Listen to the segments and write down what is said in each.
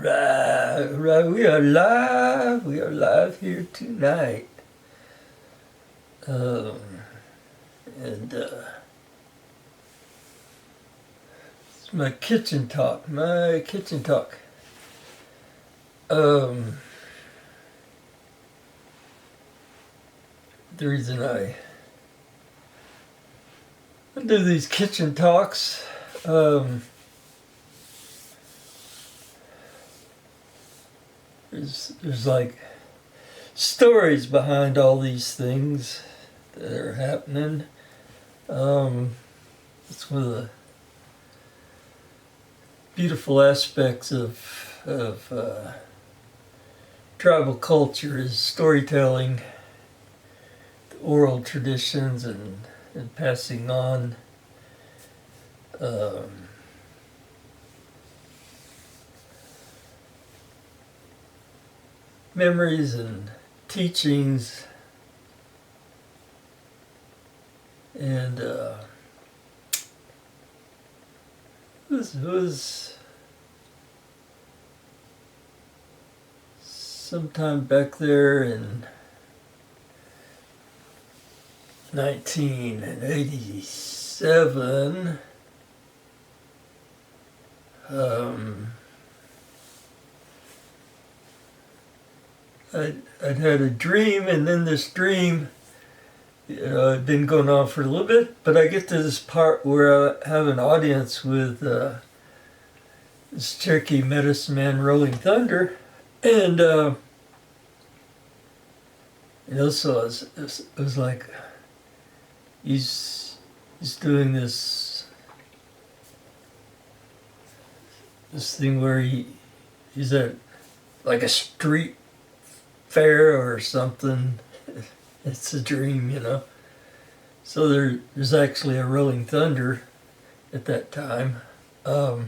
Right, we are live. We are live here tonight. Um, and it's my kitchen talk. Um, the reason I do these kitchen talks, there's like stories behind all these things that are happening. It's one of the beautiful aspects of tribal culture is storytelling, oral traditions, and passing on memories and teachings, and this was sometime back there in 1987. I'd had a dream, and then this dream, had been going on for a little bit, but I get to this part where I have an audience with this Cherokee medicine man, Rolling Thunder, and so it was like he's doing this thing where he's at like a street fair or something. It's a dream, So there's actually a Rolling Thunder at that time. So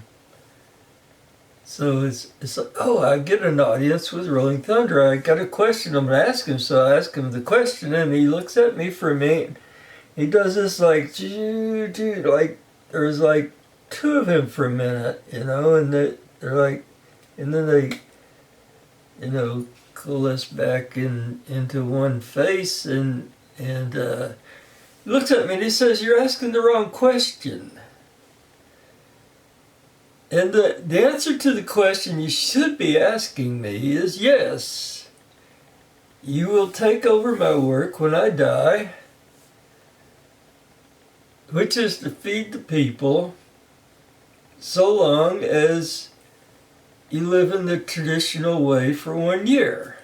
it's like, oh, I get an audience with Rolling Thunder. I got a question I'm gonna ask him, so I ask him the question, and he looks at me for a minute. He does this like, like there's like two of him for a minute, and they're like, and then they, coalesce back into one face, and he looks at me and he says, "You're asking the wrong question." And the answer to the question you should be asking me is yes. You will take over my work when I die, which is to feed the people, so long as you live in the traditional way for 1 year.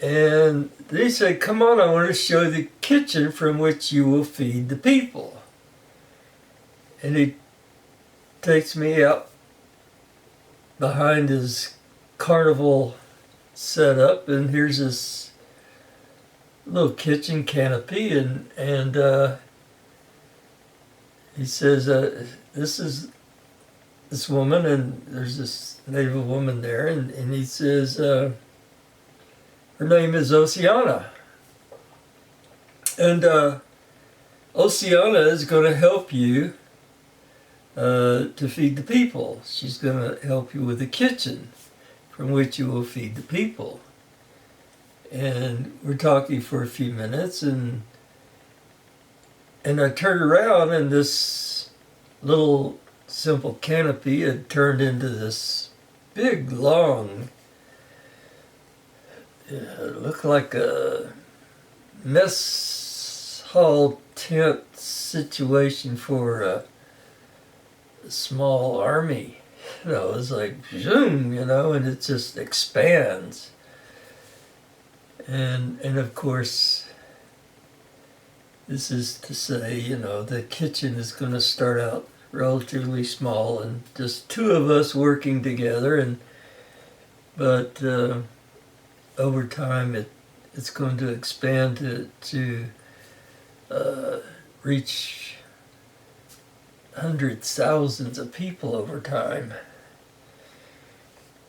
And they said, "Come on, I want to show you the kitchen from which you will feed the people." And he takes me out behind his carnival setup, and here's this little kitchen canopy, and he says, "This is this woman," and there's this native woman there, and he says, her name is Oceana. And Oceana is going to help you to feed the people. She's going to help you with the kitchen from which you will feed the people. And we're talking for a few minutes, and I turned around, and this little simple canopy had turned into this big, long, it looked like a mess hall tent situation for a small army. It's like zoom, and it just expands. And of course, this is to say, the kitchen is going to start out relatively small and just two of us working together, but over time it's going to expand to reach hundreds, thousands of people over time.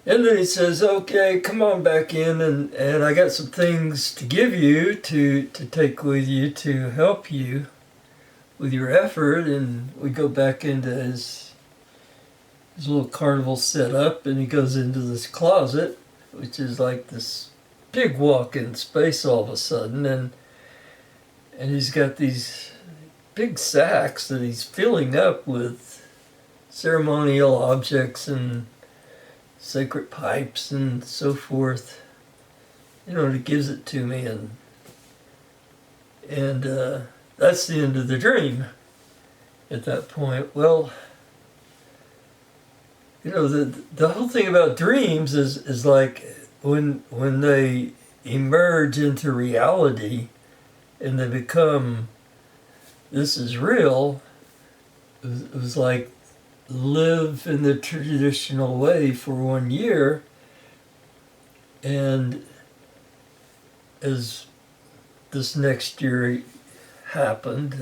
And then he says, "Okay, come on back in, and I got some things to give you to take with you to help you with your effort." And we go back into his his little carnival set up, and he goes into this closet, which is like this big walk-in space all of a sudden, and he's got these big sacks that he's filling up with ceremonial objects and sacred pipes and so forth. And he gives it to me, and that's the end of the dream at that point. Well, the whole thing about dreams is like when they emerge into reality and they become, this is real. It was like live in the traditional way for 1 year, and as this next year happened,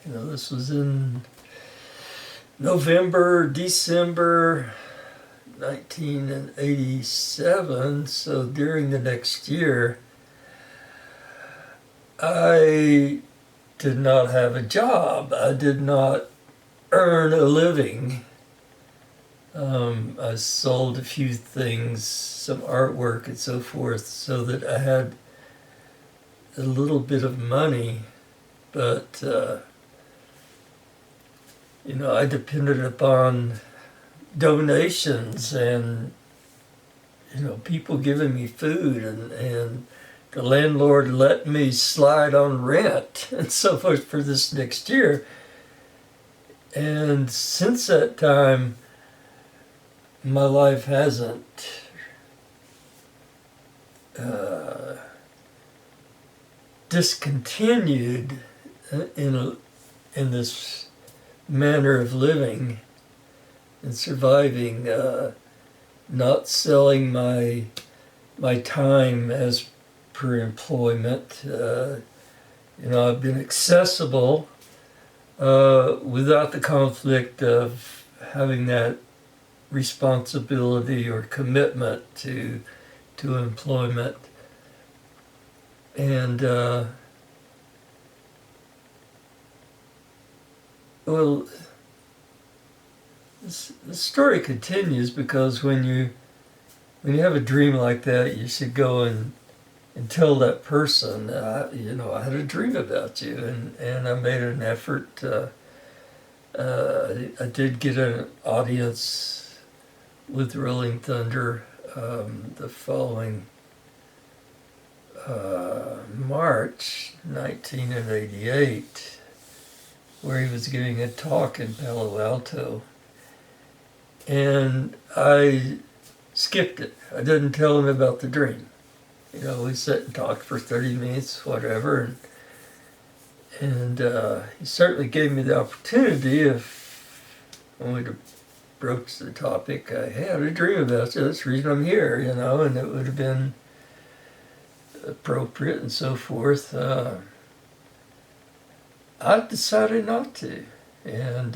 this was in November, December 1987, so during the next year, I did not have a job. I did not earn a living. I sold a few things, some artwork and so forth, so that I had a little bit of money, but I depended upon donations and people giving me food, and the landlord let me slide on rent and so forth for this next year. And since that time, my life hasn't discontinued in this manner of living and surviving, not selling my time as per employment. I've been accessible without the conflict of having that responsibility or commitment to employment. And well, the story continues, because when you have a dream like that, you should go and tell that person, I had a dream about you, and I made an effort. I did get an audience with Rolling Thunder the following March 1988, where he was giving a talk in Palo Alto, and I skipped it. I didn't tell him about the dream. We sat and talked for 30 minutes, whatever, and he certainly gave me the opportunity, if when we'd broach the topic, hey, I had a dream about you, that's the reason I'm here, and it would have been appropriate and so forth. I decided not to, and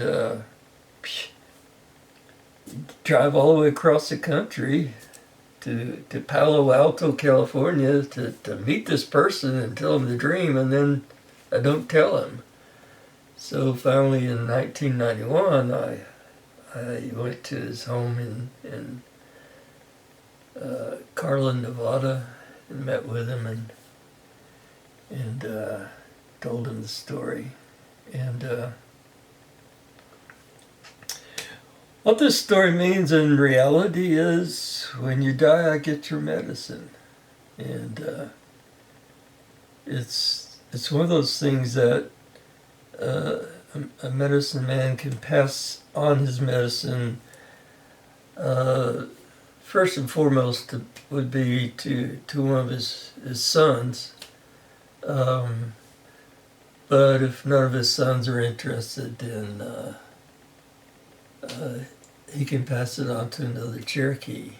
drive all the way across the country to Palo Alto, California, to meet this person and tell him the dream, and then I don't tell him. So finally in 1991, I went to his home in Carlin, Nevada, and met with him and told him the story. And what this story means in reality is, when you die, I get your medicine. And it's one of those things that a medicine man can pass on his medicine. First and foremost would be to one of his sons. But if none of his sons are interested, then he can pass it on to another Cherokee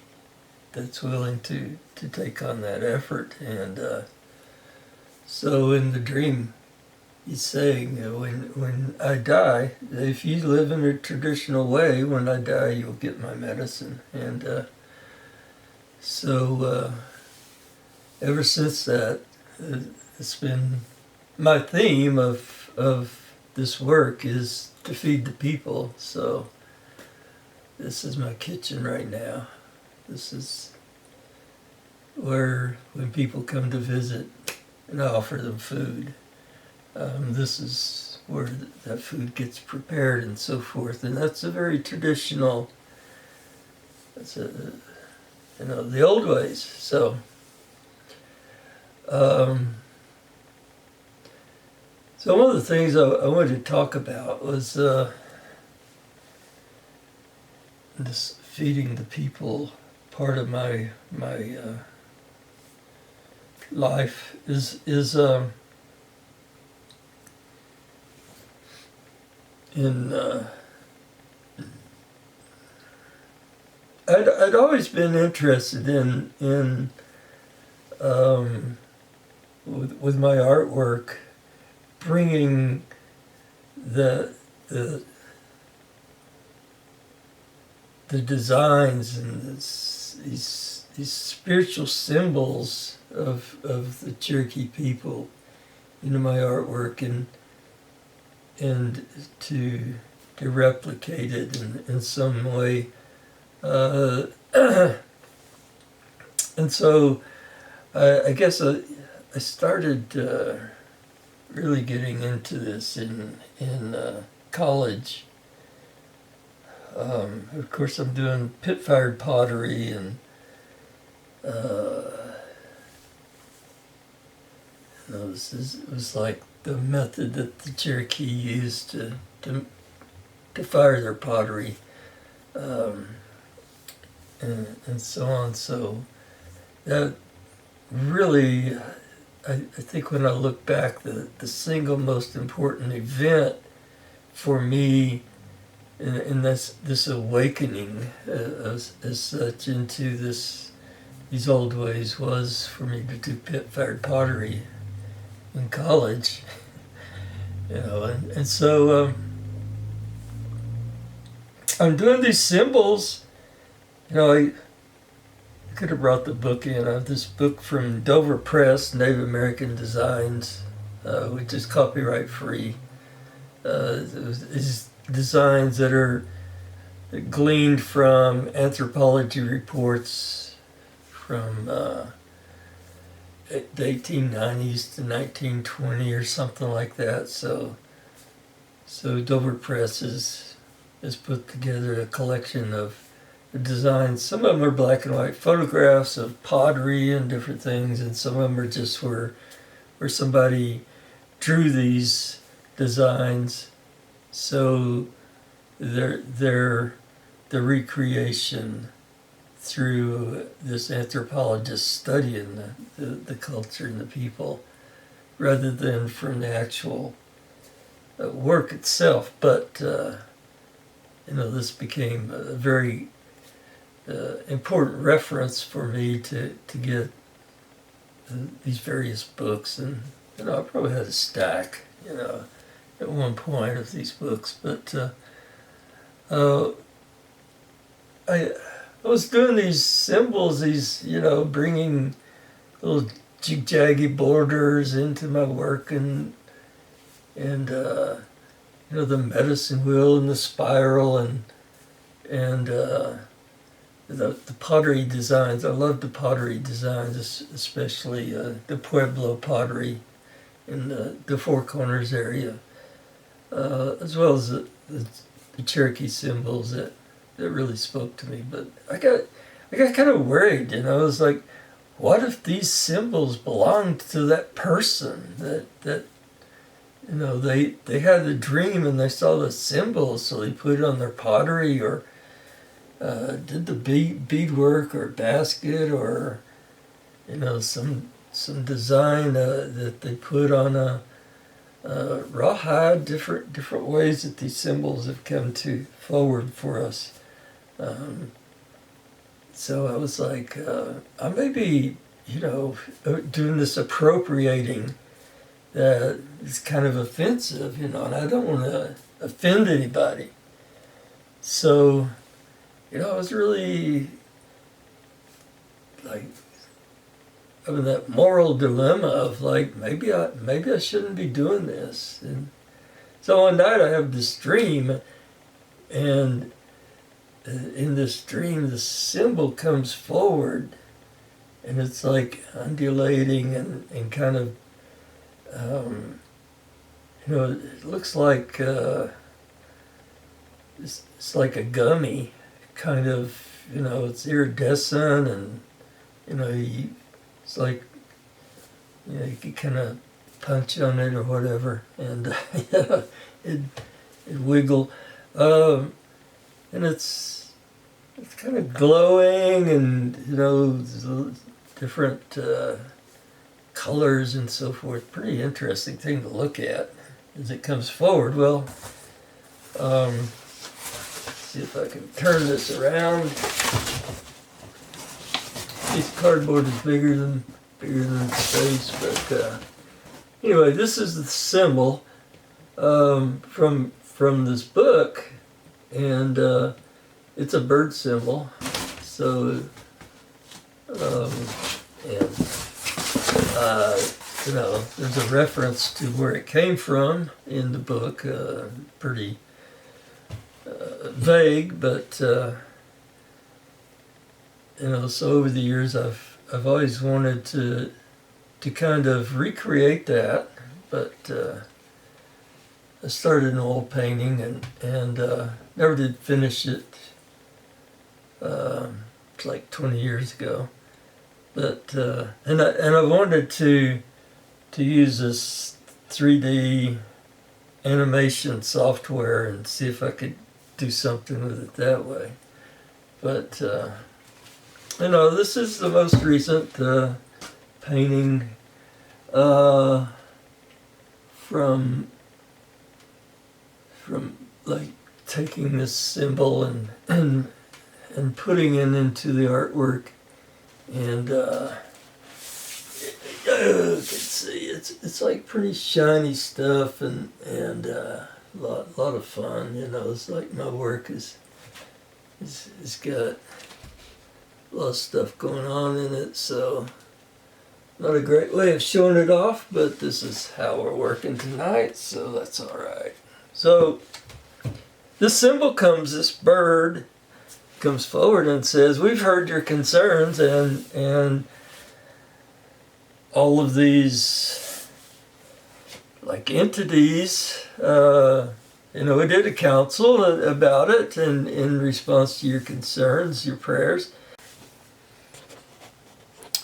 that's willing to take on that effort. And so in the dream, he's saying, when I die, if you live in a traditional way, when I die, you'll get my medicine. And so ever since that, it's been my theme of this work is to feed the people. So this is my kitchen right now. This is where, when people come to visit and I offer them food, this is where that food gets prepared and so forth. And that's a very traditional, that's a, the old ways. So, so one of the things I wanted to talk about was this feeding the people part of my life is I'd always been interested in with my artwork bringing the designs and these spiritual symbols of the Cherokee people into my artwork and to replicate it in some way. And so I guess I started really getting into this in college. Of course, I'm doing pit-fired pottery, and it was like the method that the Cherokee used to fire their pottery, and so on. So that really, I think when I look back, the single most important event for me in this awakening as such into these old ways was for me to do pit-fired pottery in college. And so I'm doing these symbols. I could have brought the book in. I have this book from Dover Press, Native American Designs, which is copyright free. These designs that are gleaned from anthropology reports from the 1890s to 1920 or something like that. So Dover Press has put together a collection of designs. Some of them are black and white photographs of pottery and different things, and some of them are just where somebody drew these designs. So they're the recreation through this anthropologist studying the culture and the people, rather than from the actual work itself. But this became a very important reference for me to get these various books, and I probably had a stack, at one point of these books. But I was doing these symbols, bringing little jig-jaggy borders into my work, and the medicine wheel and the spiral and the pottery designs. I love the pottery designs, especially the Pueblo pottery in the Four Corners area, as well as the Cherokee symbols that really spoke to me. But I got kind of worried, I was like, what if these symbols belonged to that person that they had a dream and they saw the symbols, so they put it on their pottery, or did the beadwork or basket, or some design that they put on a rawhide. Different ways that these symbols have come to forward for us. So I was like, I may be doing this appropriating that is kind of offensive, and I don't want to offend anybody. So I was really like having that moral dilemma of like, maybe I shouldn't be doing this. And so one night I have this dream, and in this dream, the symbol comes forward, and it's like undulating and kind of, it looks like it's like a gummy, kind of, it's iridescent, and it's like, you can kind of punch on it or whatever, and it wiggle, and it's kind of glowing, and different colors and so forth. Pretty interesting thing to look at as it comes forward. Well, see if I can turn this around. This cardboard is bigger than space, but anyway, this is the symbol from this book, and it's a bird symbol. So, there's a reference to where it came from in the book. Pretty vague, but so over the years, I've always wanted to kind of recreate that, but I started an oil painting and never did finish it. It's like 20 years ago, but and I wanted to use this 3D animation software and see if I could do something with it that way. But this is the most recent painting from like taking this symbol and putting it into the artwork, and you can see it's like pretty shiny stuff, and a lot of fun. It's like my work is got a lot of stuff going on in it, so not a great way of showing it off, but this is how we're working tonight, so that's all right. So this symbol this bird comes forward and says, "We've heard your concerns, and all of these like entities, we did a council about it, and in response to your concerns, your prayers."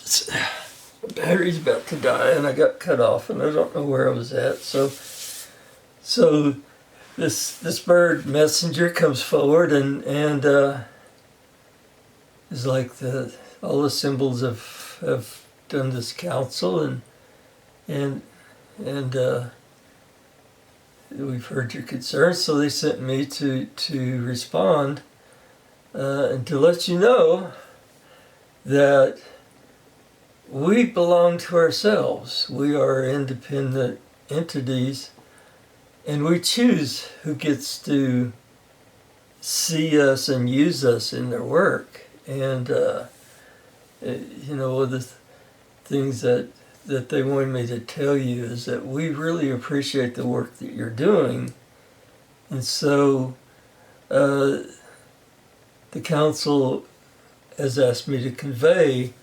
The battery's about to die, and I got cut off, and I don't know where I was at. So this bird messenger comes forward, and is like all the symbols have done this council, and we've heard your concerns, so they sent me to respond and to let you know that we belong to ourselves. We are independent entities, and we choose who gets to see us and use us in their work. And one of the things that they wanted me to tell you is that we really appreciate the work that you're doing. And so the council has asked me to convey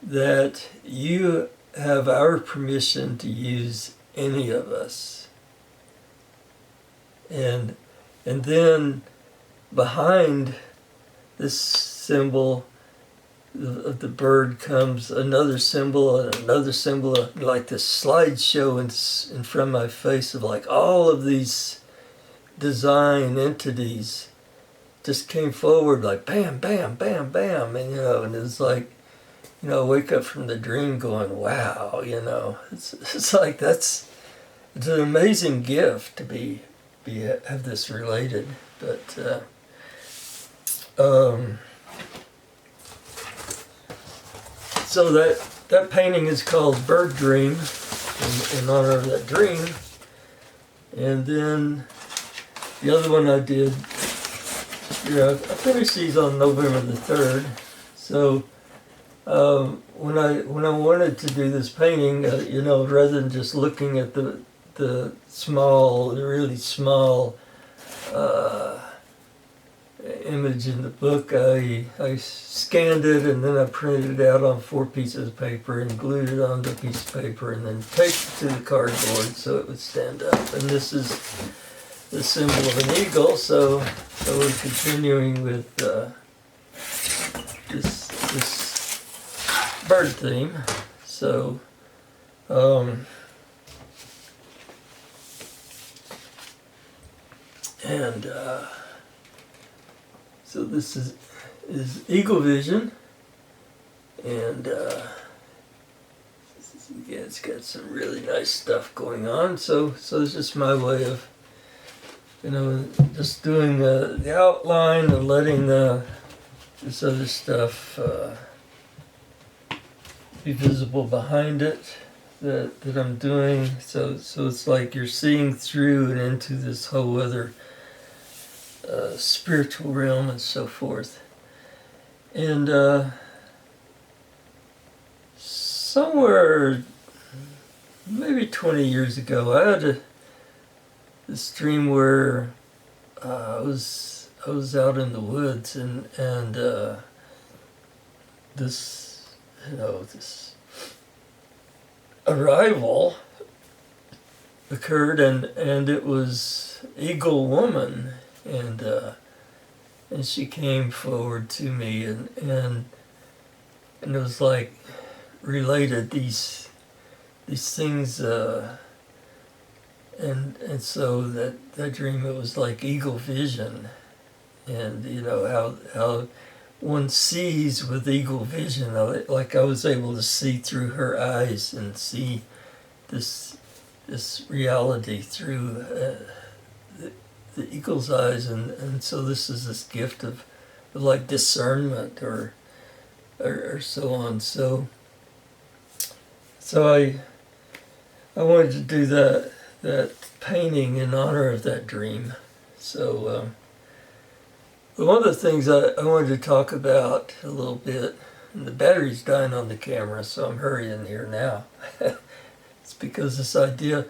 that you have our permission to use any of us. And then behind this symbol of the bird comes another symbol and another symbol, like this slideshow in front of my face of like all of these design entities just came forward like bam, bam, bam, bam, and and it's like, wake up from the dream going, wow, it's like it's an amazing gift to have this related, but so that painting is called Bird Dream in honor of that dream, and then the other one I did, I finished these on November the 3rd, so when I wanted to do this painting, rather than just looking at the really small image in the book, I scanned it and then I printed it out on 4 pieces of paper and glued it onto a piece of paper and then taped it to the cardboard so it would stand up. And this is the symbol of an eagle, so we're continuing with this bird theme. So so this is Eagle Vision, and yeah, it's got some really nice stuff going on. So it's just my way of, just doing the outline and letting this other stuff be visible behind it that I'm doing. So it's like you're seeing through and into this whole other spiritual realm and so forth. And somewhere maybe 20 years ago, I had this dream where I was out in the woods and this this arrival occurred, and it was Eagle Woman, and she came forward to me, and it was like related these things, and so that dream, it was like Eagle Vision, and how one sees with Eagle Vision, like I was able to see through her eyes and see this reality through the eagle's eyes, and so this is this gift of like discernment or so on. So I wanted to do that painting in honor of that dream. So but one of the things I wanted to talk about a little bit, and the battery's dying on the camera, so I'm hurrying here now. It's because this idea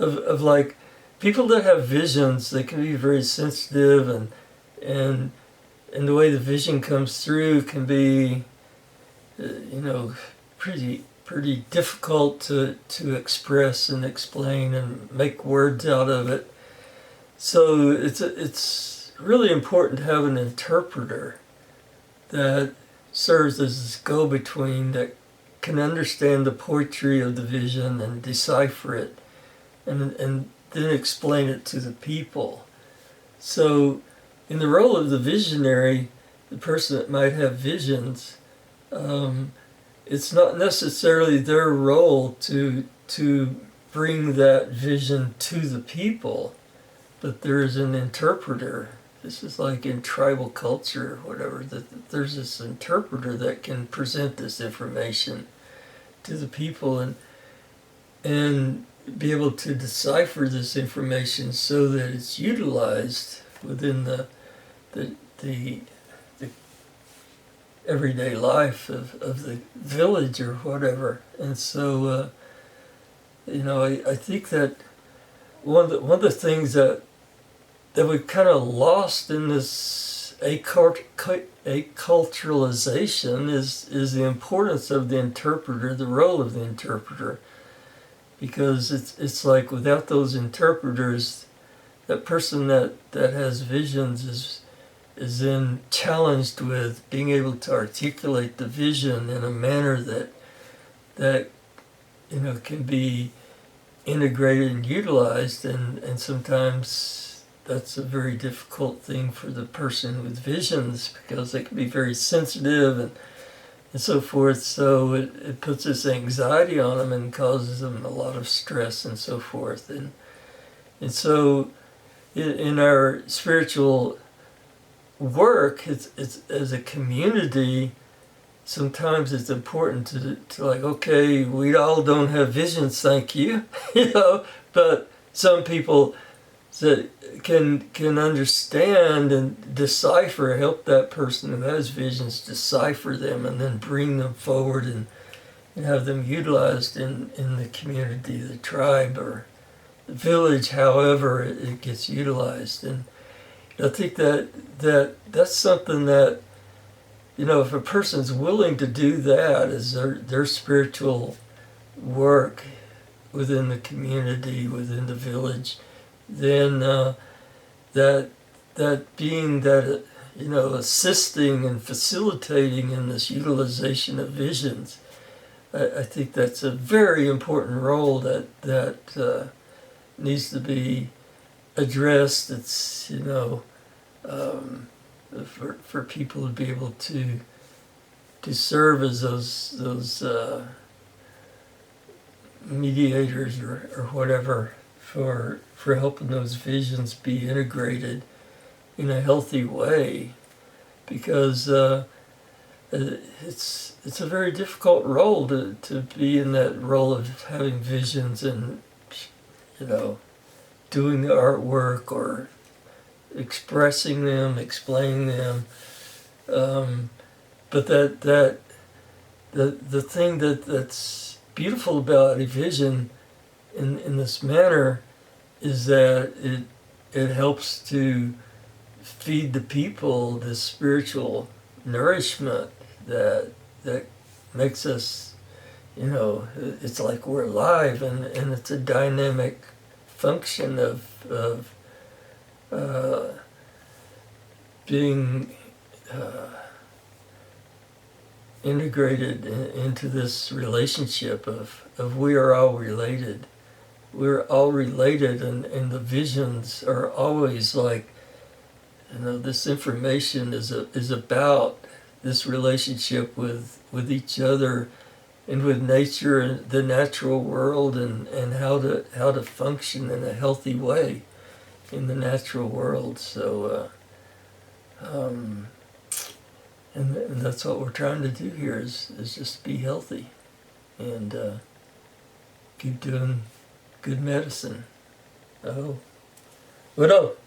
of like people that have visions, they can be very sensitive, and the way the vision comes through can be pretty difficult to express and explain and make words out of it. So it's really important to have an interpreter that serves as this go-between that can understand the poetry of the vision and decipher it and then explain it to the people. So in the role of the visionary, the person that might have visions, it's not necessarily their role to bring that vision to the people, but there is an interpreter. This is like in tribal culture or whatever, that there's this interpreter that can present this information to the people and be able to decipher this information so that it's utilized within the everyday life of the village or whatever. And so I think that one of the things that we've kind of lost in this acculturalization is the importance of the interpreter, the role of the interpreter, because it's like without those interpreters, that person that has visions is then challenged with being able to articulate the vision in a manner that can be integrated and utilized, and sometimes that's a very difficult thing for the person with visions, because they can be very sensitive and so forth. So it puts this anxiety on them and causes them a lot of stress and so forth. And so in our spiritual work, it's as a community, sometimes it's important to like, okay, we all don't have visions, thank you, but some people that can understand and decipher, help that person who has visions decipher them and then bring them forward and have them utilized in the community, the tribe, or the village, however it gets utilized. And I think that's something that, if a person's willing to do that as their spiritual work within the community, within the village, then that being that assisting and facilitating in this utilization of visions, I think that's a very important role that needs to be addressed. It's for people to be able to serve as those mediators or whatever for helping those visions be integrated in a healthy way, because it's a very difficult role to be in that role of having visions and doing the artwork or expressing them, explaining them. But the thing that's beautiful about a vision in this manner is that it helps to feed the people this spiritual nourishment that makes us, it's like we're alive, and it's a dynamic function of being integrated into this relationship of we are all related. We're all related, and the visions are always like, this information is about this relationship with each other and with nature and the natural world, and how to function in a healthy way in the natural world. So and that's what we're trying to do here is just be healthy and keep doing good medicine. Oh, what up?